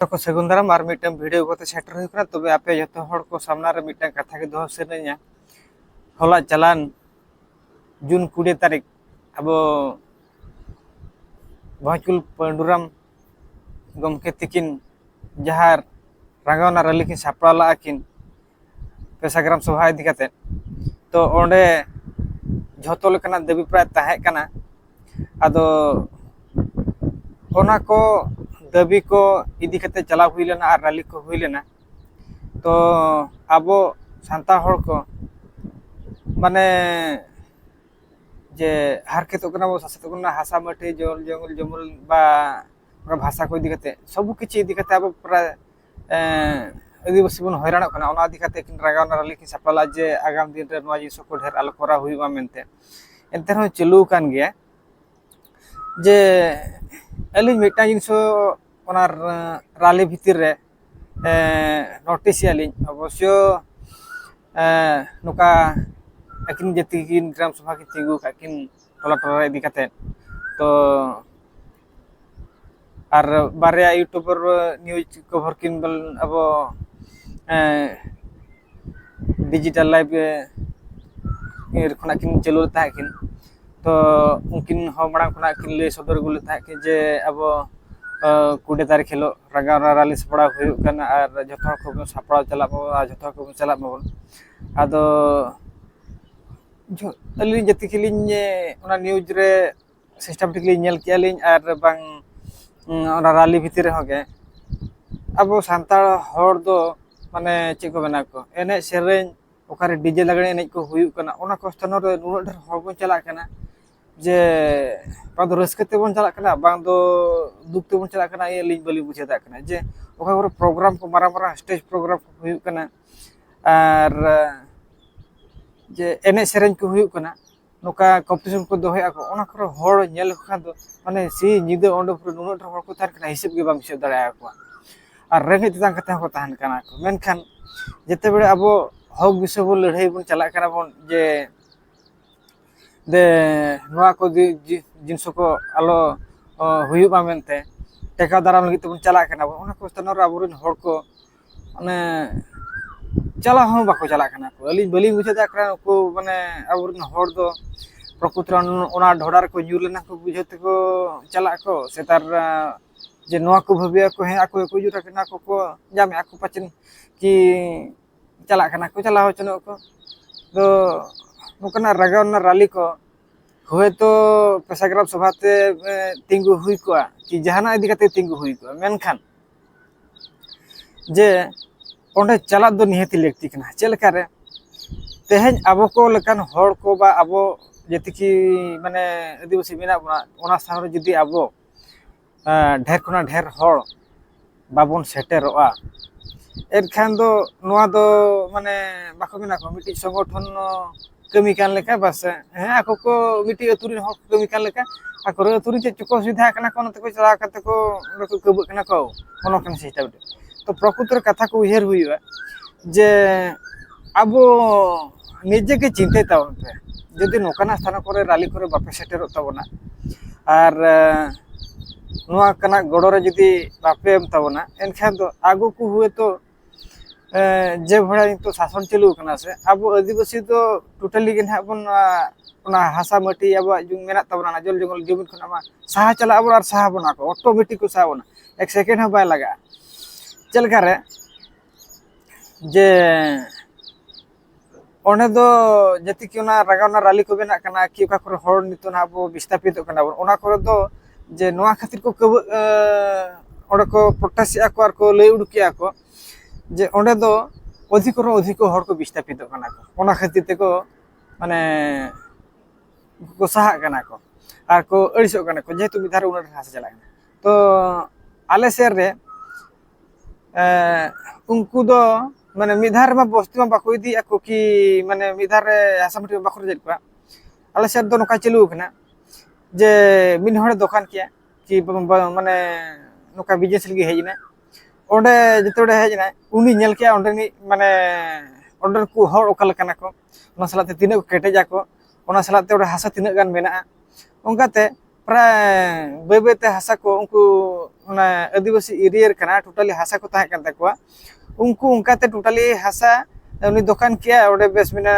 को सेगुंदरा मार mitten video को सेटर हुई कना तबे आपे जतो हड़ को सामना रे मिटन कथा के दोह सेनेया होला चलान जून 20 तारीख अब भाचुल पंडुराम गमके तिकिन जहार रंगावना रैली की सापड़ा ला किन पेशाग्राम सभा इदी कते तो ओंडे झोतो लेकना देवी प्राय ताहे कना आदो ओना को दाबी को इदी कते चला हुई लेना और रैली को हुई लेना तो आबो सांता हड़ को माने जे हारकेत बो सासत हासा माटी जल जंगल जमल बा भाषा को इदी कते सब किछि इदी कते आबो प्राय आदिवासी बन हैरान कना ओना इदी कते किन रागावना रैली की सापला जे आगाम दिन रे नवा जिनिस को ढेर आलो करा हुईमा मेनते एनते हो चलू कान गया जे अली मिटा जिनिस ओना रैली भितर रे नोटिस याली अवश्य नुका अकिन जति किन ग्राम सभा की तिगु काकिन टोला टोला इदी कते तो और बारे यूट्यूबर न्यूज कवर किन बल अब डिजिटल लाइव खना किन चलू किन तो उनकिन मांग खना किन ले सदर गुले कि जे अब 20 तारीख हिलो रंगावना रैली सापड़ा हुईकना और जतो को सापड़ा चला जतो को चला आदो अली जति खिलिन न्यूज रे सिस्टमेटिकली नेल कियालिन और बांग रैली भितर होगे अब सांतार हड़ दो माने चेक को बना को एने सेरेन ओकारे डीजे लगड़े एने को हुई कना ओना को स्थान रे नुन ढेर हड़ बन चला कना जे बांदो रस्कते बन चला कना बांग दो दुख ते बन चला कना ये लिंग बली बुझे दा कना जे ओका को प्रोग्राम को मारा मारा स्टेज प्रोग्राम को हुई कना और जे एने सेरेन को हुई कना नोका कॉम्पिटिशन को दोहे आको ओना को हड़ नेल खान दो माने सी निदे ओंडे पुरो नुन ढेर हड़ को तार कना हिसाब के बांग हिसाब दाड़ा आको और रेंगे तितां कथा को ताहन कना को मेनखान जेते बेड़े अब हक विषय बो लड़ाई बन चला कना बन जे दे नोआ को जिनस को आलो हुयुबा मेनते टेका दाराम लगी तबन चला कना ओना को स्थान रे आबोरिन हड़ को माने चला हो बाको चला कना को अली बली बुझे दा कना को माने आबोरिन हड़ दो प्रकृति ओना ढोडार को न्यू लेना को बुझते को चला को सेतार जे नोआ को भबिया को हे आको को जुरा कना को जामे आको पचन कि चला कना को चला हो चनो को तो नुकना रगावना रैली को हुए तो पेशाग्राम सभाते तिंगु हुई को कि जहाना इदी कते तिंगु हुई को मेनखान जे ओंडे चला दो निहति लेक्ति कना चेलका रे तेहेन आबो को लेकान हड़ को बा आबो जति कि माने आदिवासी मेना ओना स्थान रे जदी आबो ढेर खुना ढेर हड़ बाबन सेटेरोआ एनखान दो नोआ दो माने बाको मेना को मिटी संगठन कमी कान लेका बस हे आको को मिटी अतुरी हक कमी कान लेका आको रे अतुरी चे चुको सुविधा कना कोन तको चला कते को कब कना को कोनो कन सिस्टम तो प्रकृतिर कथा को उहेर हुईवा जे आबो निजे के चिंते तावन पे जदि नोकाना स्थान करे रैली करे बापे सेटेरो ताबना और नोआ कना गड़ो रे जदि बापे एम ताबना एनखान तो आगो को हुए तो जे भड़ा तो शासन चलू कना से अब आदिवासी तो टोटली के ना बन ओना हासा माटी अब जुंग मेना तबना जल जंगल जमीन खना साहा चला अब और साहा बना को ऑटोमेटिक को साहा बना एक सेकंड ह बाय लगा चलका रे जे ओने दो जति कि ओना रगावना रैली को बेना कना कि ओका करे हड़ नितो ना अब विस्थापित कना ओना करे दो जे नोआ खातिर को ओडे को प्रोटेस्ट को और को लय उडुकिया को जे ओंडे दो अधिक हड़ को विस्थापित कना को ओना खातिर ते को माने को साहा कना को आर को अड़िसो कना को जेतु मिधार उना हास चला तो आले सेर रे उनको दो माने मिधार मा बस्ती मा बाको इदी आको कि माने मिधार रे हासामटी बाखर जेल को आले सेर दो नका चलू कना जे मिन हड़े दुकान किया कि माने नका बिजनेस लगी हेजना ओंडे जतोडे हेजना उनी नेल के ओंडे नि माने ओंडे को हड़ ओकल कना को ओना सलाते तिने को केटेजा को ओना सलाते ओडे हासा तिने गान मेना ओंगाते प्राय बेबेते हासा को उनको आदिवासी एरिया कना टोटाली हासा को ताहे kan takwa उनको उनकाते टोटाली हासा उनी दुकान किया ओडे बेस मिना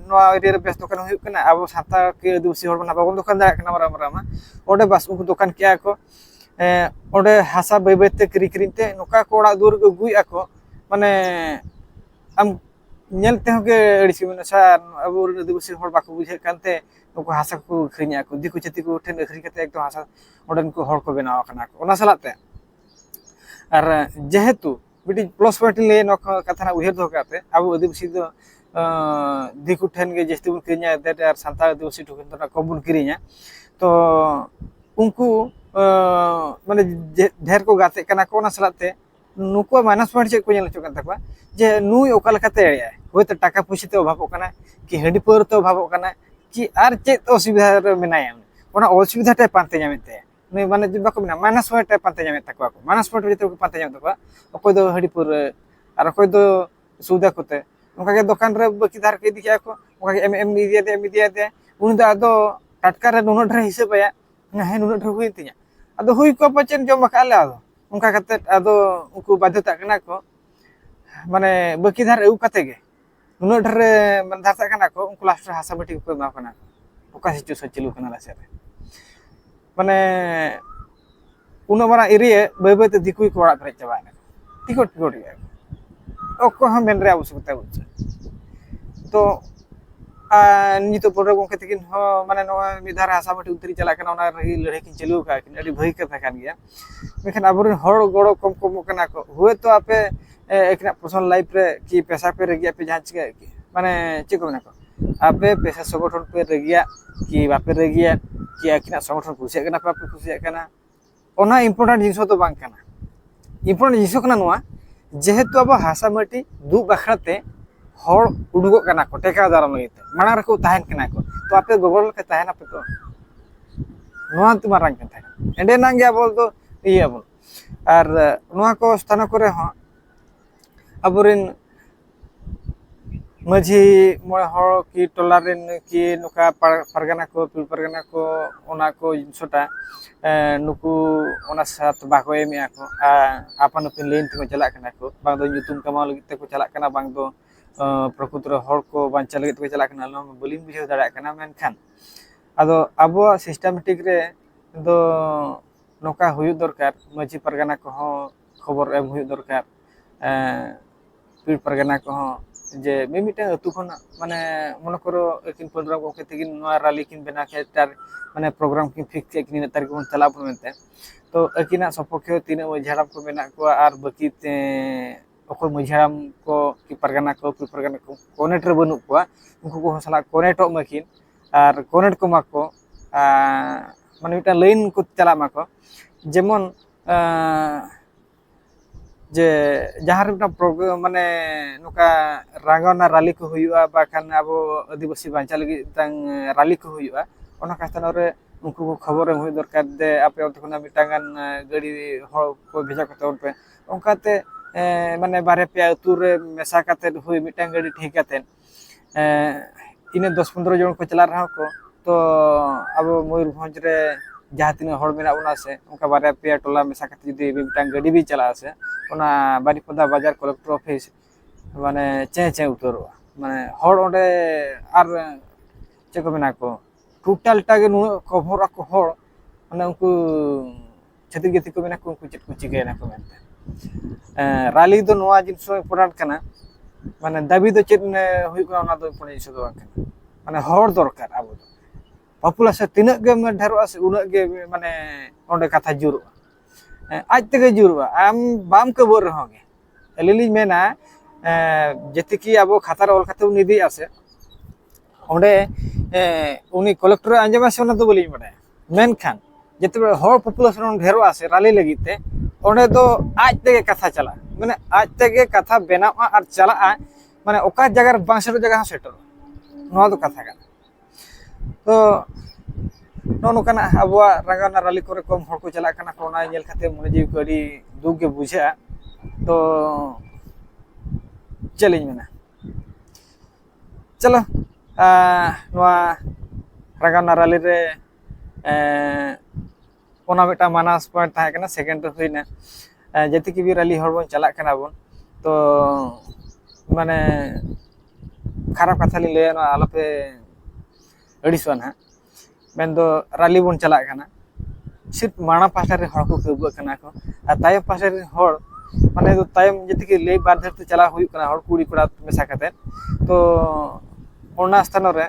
नोआ एरिया रे बेस दुकान हुयु कना अब साता के आदिवासी हर बना बाबन दुकान दा कना मारा मारा ओडे बस उनको दुकान किया को ओडे हासा बाय बायते क्री क्रीते नोका को ओड़ा दूर को गुई आको माने am nyel te hoge risi mena sa abu आदिवासी हर बाको बुझे कानते नुको हासा को खरिnya को दिकु चति को ठेन खरि कते एकदम हासा ओडन को हर को बनाव कना को ओना सलाते आर जेहेतु बिटी प्लस पॉइंट ले न कथा ना उहेर दो काते अब आदिवासी दो दिकु ठेन गे जस्ती बुन खरिnya दे आर सांता आदिवासी ठुकन तो कम बुन खरिnya तो उनको माने ढेर को गाते कना को ओना सलाते नुको माइनस पॉइंट चेक को नेल चो कान तकवा जे नुई ओका लकाते एड़िया होयतो टाका पयसा ते अभाव कना कि हंडी पर तो अभाव कना कि आर चेत असुविधा रे मेनाया ओना असुविधा टे पानते जामेते नुई माने जे बाको मेना माइनस पॉइंट टे पानते जामे तकवा को माइनस पॉइंट जे को पानते जामे तकवा अकोय दो हंडी पर आर अकोय दो सुविधा कोते उनका के दुकान रे बाकी धार के दिया को उनका के एम दिया दे उन दा दो टटका रे नुनो ढेर हिसाब या हे नुनो ढेर हुई तिया अदो हुई को पचन जम काले आदो उनका कते आदो उनको बाध्यता कना को माने बाकी धार एउ कते गे नुनो ढेर मन धारता कना को उनको लास्ट हासा बटी को मा कना ओका सिचुएशन चलु कना लासे माने उनो मारा एरिया बाय बाय ते दिकुई को ओड़ा पेरे चाबा टिकट गे ओको हम मेन रे आवश्यकता बुझ तो नितो पोडर गोंके तकिन हो माने नो मिधार हासा बटी उतरी चला कना ओना रही लड़ाई किन चलु का किन अडी भई कथा कान गया मेखन अबुर हर गड़ो कम कम कना को हुए तो आपे एकना पर्सनल लाइफ रे कि पैसा पे रगिया पे जांच के माने चे को ना को आपे पैसा संगठन पे रगिया कि बापे रगिया कि एकना संगठन खुशी कना पापे खुशी कना ओना इंपोर्टेंट जिंसो तो बांग कना इंपोर्टेंट जिंसो कना नोआ जेहेतु अब हासा माटी दु बखराते हर उडुगो कना को टेका दाराम लगिते माना रखो ताहन कना को तो आपे गोगल के ताहन आपे तो नोआ तो मारंग कथा एंडे नांगे बोल तो इया बोल आर नोआ को स्थान करे हो अबुरिन माझी मोय हर की टोलारेन की नुका परगना को पिल परगना को ओना को जिनसोटा नुकु ओना साथ बाको एमिया को आपन पिन लेन ते चला कना को बांग दो युतुम कमाल लगित को चला कना बांग दो प्रकृति हर को बांचा लगित को चला कना लो बलिन बुझे दाड़ा कना मेनखान आदो अबो सिस्टमेटिक रे दो नोका हुयु दरकार माझी परगना को खबर एम हुयु दरकार पिल परगना को जे मिमिटे अतु खन माने मन करो किन प्रोग्राम को केतिगिन नोआ रैली किन बना के तार माने प्रोग्राम किन फिक्स किन तार को चला बन मेनते तो अकिना सपक्ष तीन मझाराम को मेना को आर बाकी ते ओको मझाराम को कि परगना को कोनेट रे बनु को उनको को सला कोनेट मकिन आर कोनेट को माको माने मिटा लाइन को चला माको जेमन जे जहार प्रोग्राम माने नुका रांगना रैली को हुआ बाखान अब आदिवासी बांचा लगी रैली को हुआ ओना कास्तान रे उनको को खबर एम हुई दरकार दे आपे ओतखना मिटांगान गाड़ी हर को भेजा कते पे ओंकाते माने बारे पे अतु रे मेसा कते हुई मिटांग गाड़ी ठीक कते इने 10-15 जन को चला रहा को तो अब मयूरभंज रे जहाँ तीन हर मेना उना से उनका बारे पे टोला मेसा कते जदी मिटांग गाड़ी भी चला से ओना बारीपदा बाजार कलेक्टर ऑफिस माने चे उतरो माने हर ओंडे आर चे को मेना को टोटल टागे नु कवर को हर माने उनको छति गति को मेना को उनको चेत को चिके ना को मेनते रैली दो नोआ जिनसो इंपोर्टेंट कना माने दाबी दो चेत ने हुई को ओना दो इंपोर्टेंट जिसो दो कना माने हर दरकार अब पॉपुलेशन तिनक गे ढेरोआ से उनक गे माने ओंडे कथा जुरो आज तक जुरुआ आम बाम कबर रहोगे एलिली मेना जति की अब खातार ऑल खाते निधि आसे ओंडे उनी कलेक्टर आंजमा से ओना तो बोली बडे मेनखान जते हर पॉपुलेशन ढेरो आसे रैली लगिते ओंडे तो आज तक कथा चला माने आज तक कथा बनावा और चला माने ओका जगह बांसर जगह सेटर नोआ तो कथा का तो नोनोकाना अबवा रंगाना रैली करे कम हर को चला कना कोना नेल खाते मन जीव को अडी दुख के बुझा तो चलिज मेना चलो नोआ रंगाना रैली रे ᱚᱱᱟ ᱢᱤᱫᱴᱟᱝ ᱢᱟᱱᱟᱥ ᱯᱚᱭᱮंᱴ ᱛᱟᱦᱮᱸ ᱠᱟᱱᱟ ᱥᱮᱠᱮন্ड ᱫᱚ ᱦᱩᱭᱱᱟ ᱡᱮᱛᱮ ᱠᱤ ᱨᱮᱞᱤ ᱦᱚᱲ ᱵᱚᱱ ᱪᱟᱞᱟᱜ ᱠᱟᱱᱟ ᱵᱚᱱ ᱛᱚ ᱢᱟᱱᱮ ᱠᱷᱟᱨᱟᱯ ᱠᱟᱛᱷᱟ ᱞᱤᱧ ᱞᱟᱹᱭᱟ ᱱᱚᱣᱟ ᱟᱞᱚᱯᱮ ᱟᱹᱲᱤᱥᱚᱜᱼᱟ ᱱᱟᱦᱟᱜ ᱢᱮᱱᱫᱚ ᱨᱟᱞᱤ ᱵᱚᱱ ᱪᱟᱞᱟᱜ ᱠᱟᱱᱟ सिर्फ माणा पास्टा रे हड़ को कबुआ कना को आ तायम पास्टा रे हड़ माने तो तायम जति के ले बार धरते चला हुई कना हड़ कुड़ी कुड़ा मेसा कते तो ओना स्थान रे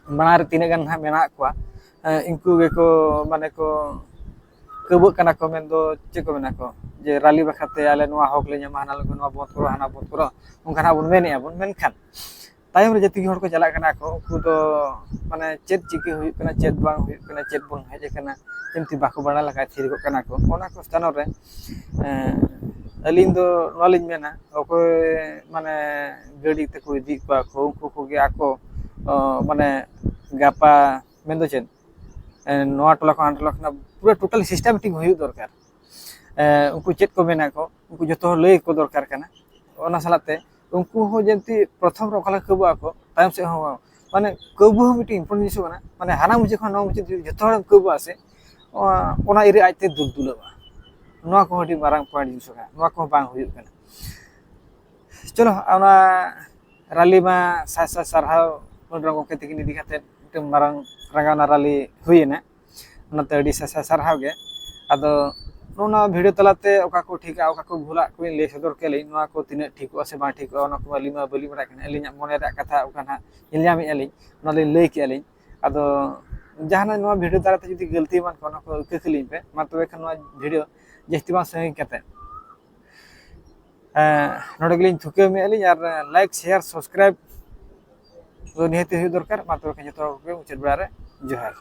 माना रे तीने गन हा मेना को इनको गे को माने को कबुआ कना को मेन दो चे को मेना को जे राली बखाते आले नवा हक ले ᱧᱟᱢᱟ हाना लगन नवा बंद करो हाना बंद करो उनखाना बन मेने बन मेनखान तायम रे जति हड़ को चला कना को उनको तो माने चेत चिके हुई कना चेत बांग हुई कना चेत बन हेजे कना जमती बाको बड़ा लगा थी को कना को ओना को स्थान रे अलिन दो नॉलेज मेना ओको माने गड़ी ते को इदी को उनको को गे आको माने गापा मेन दो चेन नवा टोला को आंटला खना पूरा टोटल सिस्टमेटिक हुई दरकार उनको चेत को मेना को उनको जतो लय को दरकार कना ओना सलाते उनको हो जमती प्रथम रो कला कबु आको टाइम से हो माने कबु मिटी इंपोर्टेंट जिसो ना माने हाना मुझे खन मुझे जतो कबु आसे ओना इरे आइते दुलदुलवा नवा को हडी मारंग पॉइंट जिसो का नवा को बांग हुई कना चलो ओना रैली मा सा सरहाव रंगो के तकिन इदी खाते मिटे मारंग रंगाना रैली हुईना ओनाते अडी सा सरहाव गे आदो नोना वीडियो तलाते ओका को ठीका ओका को भूला को ले सदर के ले नवा को तिने ठीक से बा ठीक ओना को लिमा बलि बड़ा कना एलिना मोने रा कथा ओकाना इल्जामी एली ओना ले लई के एली आदो जहाना नवा वीडियो ताराते जदि गलती मान कोना को कखलिन पे मा तबे खन नवा वीडियो जस्ती बा सही कते नोडे गलिन थुके मे एली यार लाइक शेयर सब्सक्राइब तो निहते हुई दरकार मा तबे खन जतो को मुचद बड़ा रे जोहार।